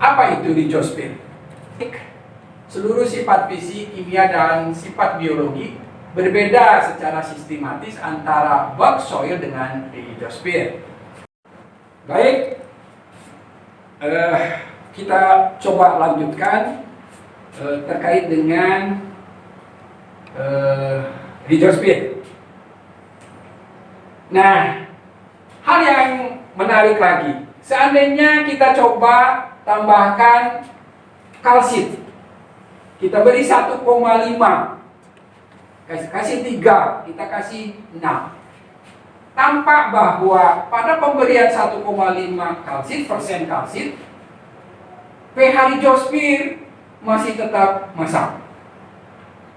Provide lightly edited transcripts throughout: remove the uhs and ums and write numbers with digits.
Apa itu rizosfir? Seluruh sifat fisik, kimia, dan sifat biologi berbeda secara sistematis antara bog soil dengan rizosfir. Baik, kita coba lanjutkan terkait dengan rizosfir. Nah, hal yang menarik lagi, seandainya kita coba tambahkan kalsit, kita beri 1,5, kasih 3, kita kasih 6. Tampak bahwa pada pemberian 1,5 kalsit, persen kalsit, pH rizosfir masih tetap masam,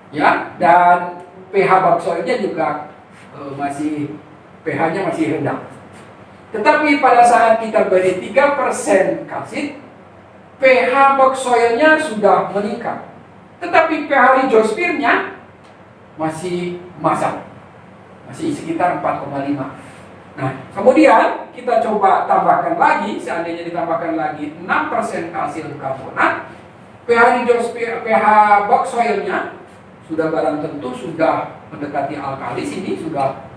ya, dan pH bog soilnya juga pH-nya masih rendah. Tetapi pada saat kita beri 3% kalsit, pH bog soilnya sudah meningkat, tetapi pH rizosfirnya masih masam, masih sekitar 4,5. Nah, kemudian kita coba tambahkan lagi, seandainya ditambahkan lagi 6% kalsium karbonat, pH rizosfir, pH bog soilnya sudah barang tentu sudah mendekati alkalis, ini sudah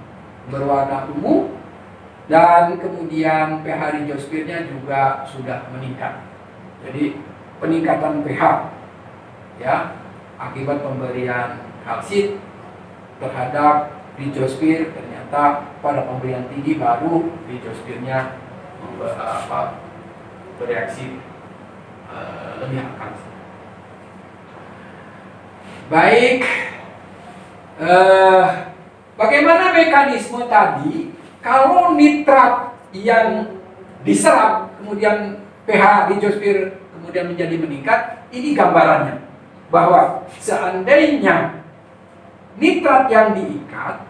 berwarna ungu, dan kemudian pH rizosfirnya juga sudah meningkat. Jadi peningkatan pH, ya, akibat pemberian kalsit terhadap rizosfir, ternyata pada pemberian tinggi baru rizosfirnya bereaksi lebih alkalis. Baik, bagaimana mekanisme tadi kalau nitrat yang diserap kemudian pH rizosfir kemudian menjadi meningkat? Ini gambarannya, bahwa seandainya nitrat yang diikat,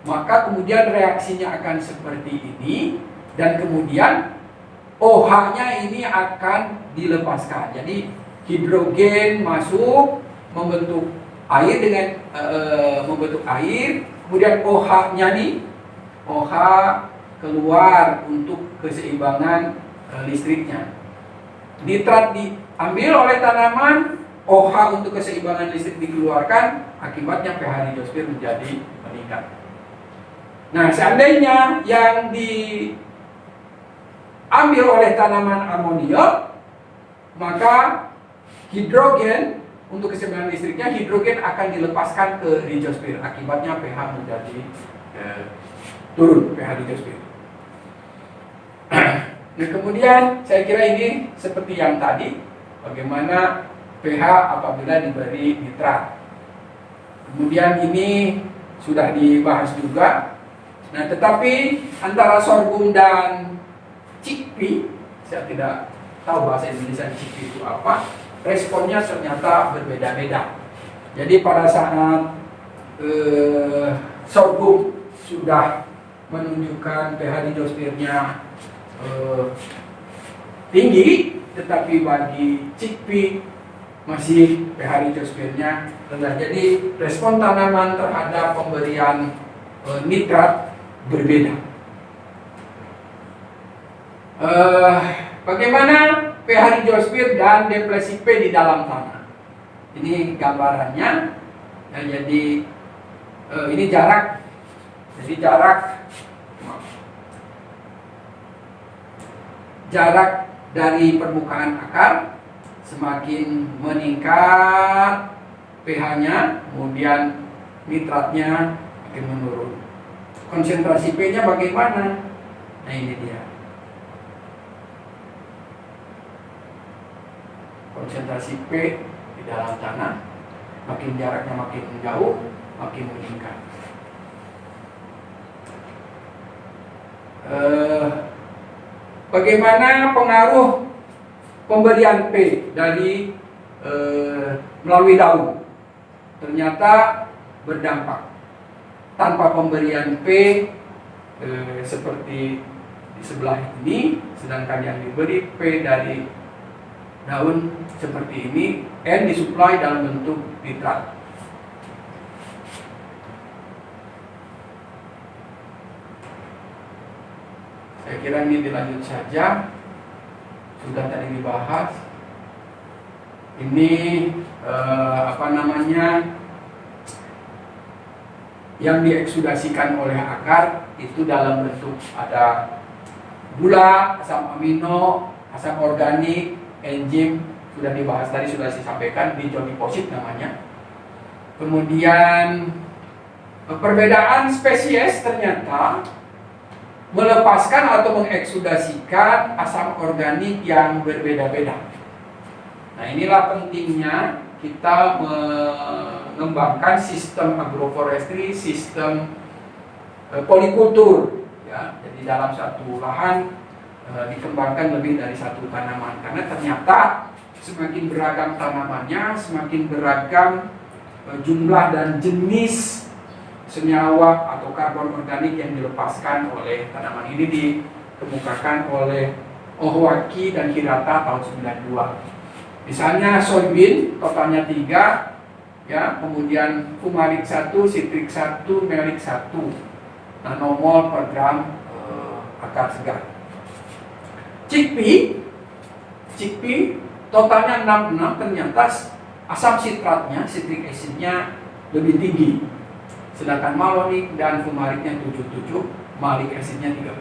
maka kemudian reaksinya akan seperti ini, dan kemudian OH-nya ini akan dilepaskan. Jadi hidrogen masuk membentuk air dengan membentuk air, kemudian OH-nya nih, OH keluar untuk keseimbangan listriknya. Nitrat diambil oleh tanaman, OH untuk keseimbangan listrik dikeluarkan, akibatnya pH rizosfir menjadi meningkat. Nah, seandainya yang diambil oleh tanaman amonium, maka hidrogen untuk keseimbangan listriknya, hidrogen akan dilepaskan ke rizosfir, akibatnya pH menjadi turun, pH rizosfir. Nah, kemudian saya kira ini seperti yang tadi, bagaimana pH apabila diberi nitrat. Kemudian ini sudah dibahas juga. Nah, tetapi antara sorghum dan chickpea, saya tidak tahu bahasa Indonesia chickpea itu apa, responnya ternyata berbeda-beda. Jadi pada saat sorghum sudah menunjukkan pH rizosfirnya tinggi, tetapi bagi chickpea masih pH rizosfirnya rendah. Jadi respon tanaman terhadap pemberian nitrat berbeda. Bagaimana pH rizosfir dan depresi P di dalam tanah? Ini gambarannya. Ya, jadi ini jarak. Jadi jarak dari permukaan akar semakin meningkat pH-nya, kemudian nitratnya makin menurun. Konsentrasi P-nya bagaimana? Nah, ini dia. Konsentrasi P di dalam tanah, makin jaraknya makin jauh, makin meningkat. Bagaimana pengaruh pemberian P dari melalui daun? Ternyata berdampak. Tanpa pemberian P seperti di sebelah ini, sedangkan yang diberi P dari daun seperti ini, N disuplai dalam bentuk nitrat. Saya kira ini dilanjut saja, sudah tadi dibahas. Ini yang dieksudasikan oleh akar itu dalam bentuk ada gula, asam amino, asam organik, enzim, sudah dibahas tadi, sudah saya sampaikan, dijotiposit namanya. Kemudian perbedaan spesies ternyata melepaskan atau mengeksudasikan asam organik yang berbeda-beda. Nah, inilah pentingnya kita mengembangkan sistem agroforestry, sistem polikultur, ya. Jadi dalam satu lahan dikembangkan lebih dari satu tanaman, karena ternyata semakin beragam tanamannya, semakin beragam jumlah dan jenis senyawa atau karbon organik yang dilepaskan oleh tanaman. Ini dikemukakan oleh Ohwaki dan Hirata tahun 92. Misalnya soybean totalnya 3, ya, kemudian fumarik 1, citrik 1, melik 1 nanomol per gram akar segar. Chickpea totalnya 66, ternyata asam sitratnya, citric acidnya lebih tinggi. Sedangkan malonik dan fumariknya 77, malic acidnya 30.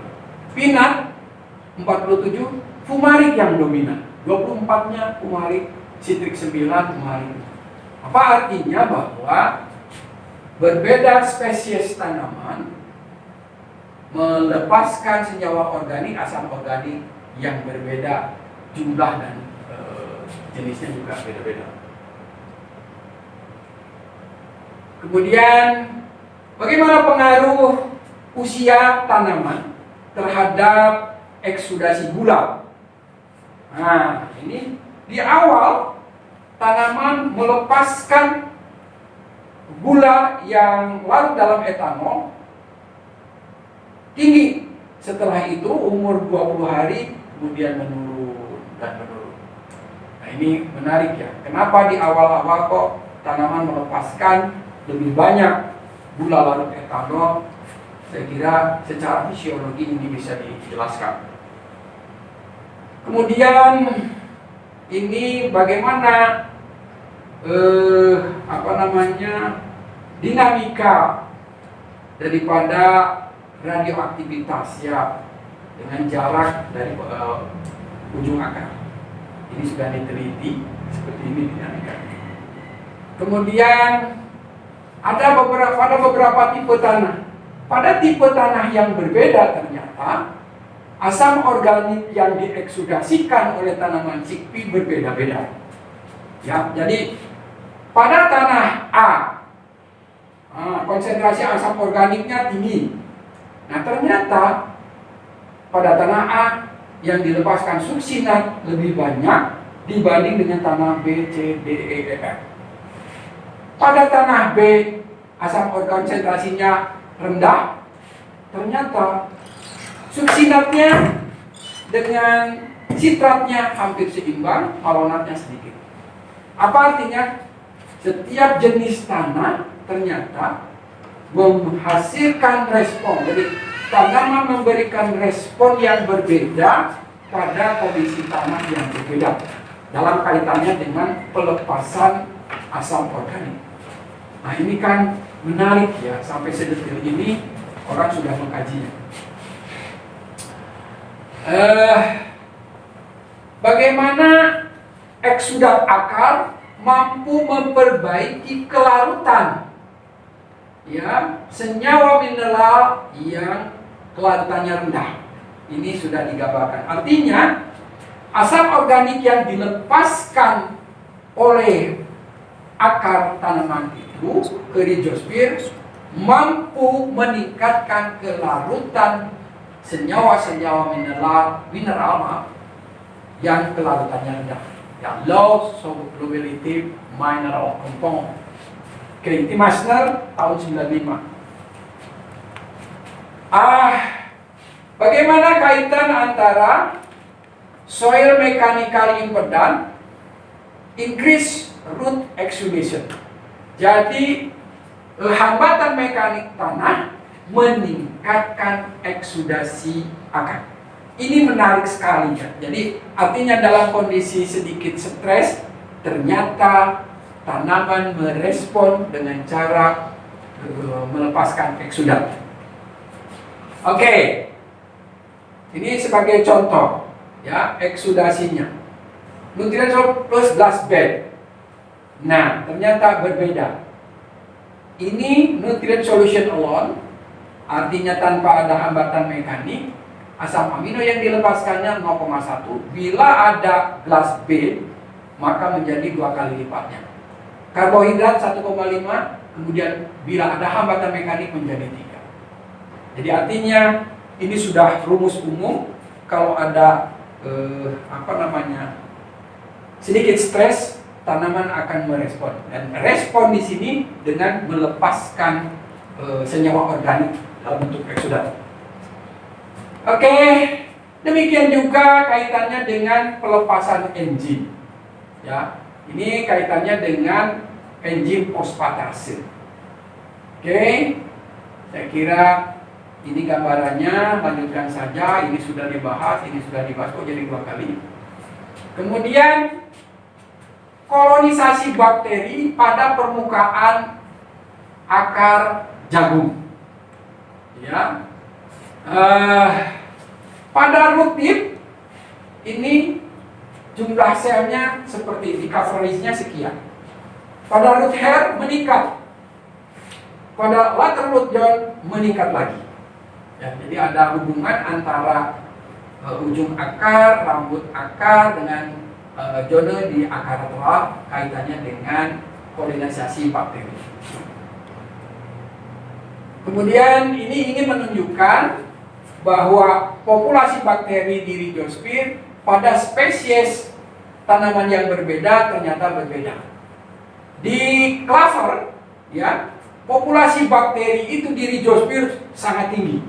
Peanut 47, fumarik yang dominan. 24-nya fumarik, citrik 9, fumarik. Apa artinya? Bahwa berbeda spesies tanaman melepaskan senyawa organik, asam organik yang berbeda, jumlah dan jenisnya juga beda-beda. Kemudian bagaimana pengaruh usia tanaman terhadap eksudasi gula? Nah, ini di awal tanaman melepaskan gula yang larut dalam etanol tinggi. Setelah itu umur 20 hari kemudian menurun dan menurun. Nah, ini menarik ya. Kenapa di awal-awal kok tanaman melepaskan lebih banyak gula larut etanol? Saya kira secara fisiologi ini bisa dijelaskan. Kemudian ini bagaimana dinamika daripada radioaktivitas ya dengan jarak dari ujung akar. Ini sudah diteliti seperti ini dinamikanya. Kemudian ada beberapa tipe tanah. Pada tipe tanah yang berbeda ternyata asam organik yang dieksudasikan oleh tanaman chickpea berbeda-beda. Ya, jadi pada tanah A konsentrasi asam organiknya tinggi. Nah, ternyata pada tanah A yang dilepaskan suksinat lebih banyak dibanding dengan tanah B, C, D, E, F. Pada tanah B asam konsentrasinya rendah, ternyata suksinatnya dengan sitratnya hampir seimbang, malonatnya sedikit. Apa artinya? Setiap jenis tanah ternyata menghasilkan respon. Jadi tanaman memberikan respon yang berbeda pada kondisi tanah yang berbeda dalam kaitannya dengan pelepasan asam organik. Nah, ini kan menarik ya, sampai sedetail ini orang sudah mengkajinya. Bagaimana eksudat akar mampu memperbaiki kelarutan ya senyawa mineral yang kelarutannya rendah. Ini sudah digambarkan. Artinya asam organik yang dilepaskan oleh akar tanaman itu ke rizosfer mampu meningkatkan kelarutan senyawa-senyawa mineral yang kelarutannya rendah, ya, low solubility mineral compound. Grady Masner tahun 95. Bagaimana kaitan antara soil mechanical impedance increase root exudation? Jadi hambatan mekanik tanah meningkatkan eksudasi akar. Ini menarik sekali ya. Jadi artinya dalam kondisi sedikit stres, ternyata tanaman merespon dengan cara melepaskan eksudat. Oke, ini sebagai contoh ya eksudasinya. Nutrient plus blast bed. Nah, ternyata berbeda. Ini nutrient solution alone, artinya tanpa ada hambatan mekanik. Asam amino yang dilepaskannya 0,1. Bila ada blast bed, maka menjadi 2 kali lipatnya. Karbohidrat 1,5, kemudian bila ada hambatan mekanik menjadi 3. Jadi artinya ini sudah rumus umum. Kalau ada sedikit stres, tanaman akan merespon, dan respon di sini dengan melepaskan senyawa organik dalam bentuk eksudat. Oke, demikian juga kaitannya dengan pelepasan enzim. Ya, ini kaitannya dengan enzim fosfatase. Oke, saya kira ini gambarannya. Lanjutkan saja. Ini sudah dibahas, kok jadi 2 kali. Kemudian kolonisasi bakteri pada permukaan akar jagung. Ya, pada root tip ini jumlah selnya seperti di coverage-nya sekian. Pada root hair meningkat, pada lateral root zone meningkat lagi. Ya, jadi ada hubungan antara ujung akar, rambut akar dengan zona di akar lateral, kaitannya dengan kolonisasi bakteri. Kemudian ini ingin menunjukkan bahwa populasi bakteri di Rhizosphere pada spesies tanaman yang berbeda ternyata berbeda. Di clover, ya, populasi bakteri itu di Rhizosphere sangat tinggi,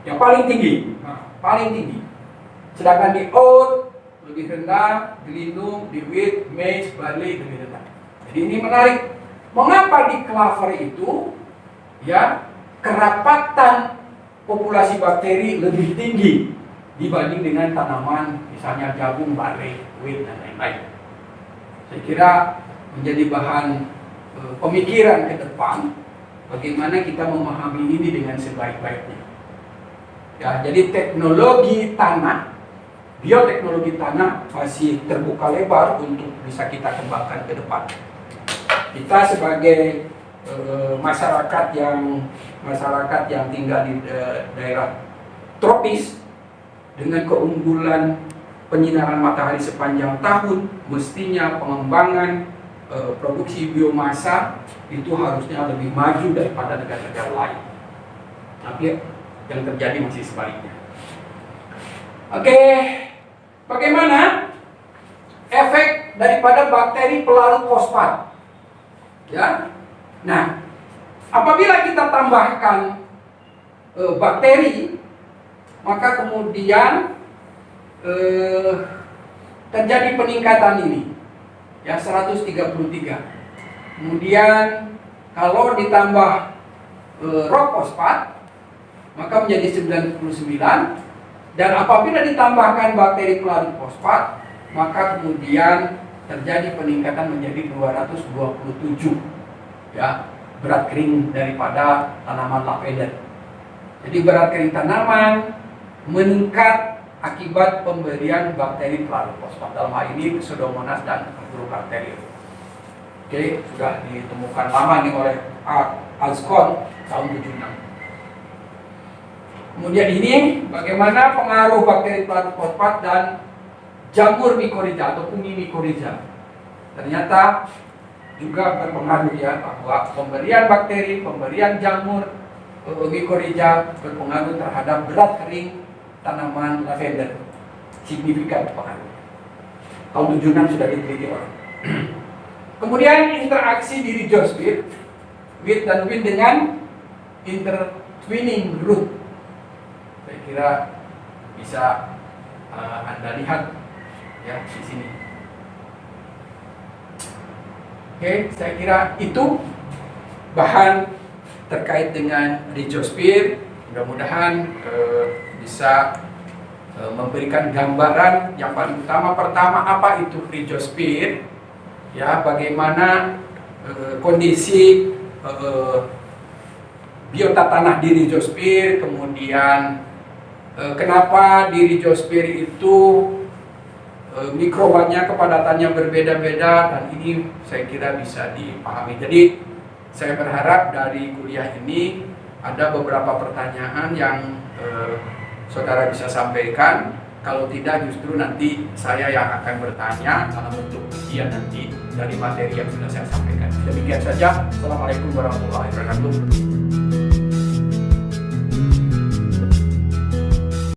yang paling tinggi, paling tinggi. Sedangkan di oat lebih rendah, di lindung, di wheat, maize, barley lebih rendah. Jadi ini menarik. Mengapa di clover itu, ya, kerapatan populasi bakteri lebih tinggi dibanding dengan tanaman misalnya jagung, barley, wheat dan lain-lain. Saya kira menjadi bahan pemikiran ke depan bagaimana kita memahami ini dengan sebaik-baiknya. Ya, jadi teknologi tanah, bioteknologi tanah masih terbuka lebar untuk bisa kita kembangkan ke depan. Kita sebagai masyarakat yang tinggal di daerah tropis dengan keunggulan penyinaran matahari sepanjang tahun, mestinya pengembangan produksi biomasa itu harusnya lebih maju daripada negara-negara lain. Tapi yang terjadi masih sebaliknya. Oke, bagaimana efek daripada bakteri pelarut fosfat? Ya, nah, apabila kita tambahkan bakteri, maka kemudian terjadi peningkatan ini, ya 133. Kemudian kalau ditambah rock fosfat, maka menjadi 99. Dan apabila ditambahkan bakteri pelarut fosfat, maka kemudian terjadi peningkatan menjadi 227, ya, berat kering daripada tanaman lavender. Jadi berat kering tanaman meningkat akibat pemberian bakteri pelarut fosfat, dalam hal ini Pseudomonas dan Agrobacterium. Oke, sudah ditemukan lama nih oleh Alscott tahun 76. Kemudian ini bagaimana pengaruh bakteri pelarut fosfat dan jamur mikorizа atau fungi mikorizа. Ternyata juga berpengaruh, ya, bahwa pemberian bakteri, pemberian jamur mikorizа berpengaruh terhadap berat kering tanaman lavender. Signifikan pengaruh. Tahun 76 sudah diteliti orang. Kemudian interaksi di Rhizosphere wheat dan wheat dengan intertwining root. Saya kira bisa Anda lihat, ya, di sini. Oke, saya kira itu bahan terkait dengan Rhizosphere. Mudah-mudahan bisa memberikan gambaran yang paling utama. Pertama, apa itu Rhizosphere? ya bagaimana kondisi biota tanah diri Geosper, kemudian kenapa diri Geosper itu mikrobatnya, kepadatannya berbeda-beda, dan ini saya kira bisa dipahami. Jadi saya berharap dari kuliah ini ada beberapa pertanyaan yang saudara bisa sampaikan. Kalau tidak, justru nanti saya yang akan bertanya dalam bentuk ujian nanti dari materi yang sudah saya sampaikan. Demikian saja. Assalamualaikum warahmatullahi wabarakatuh.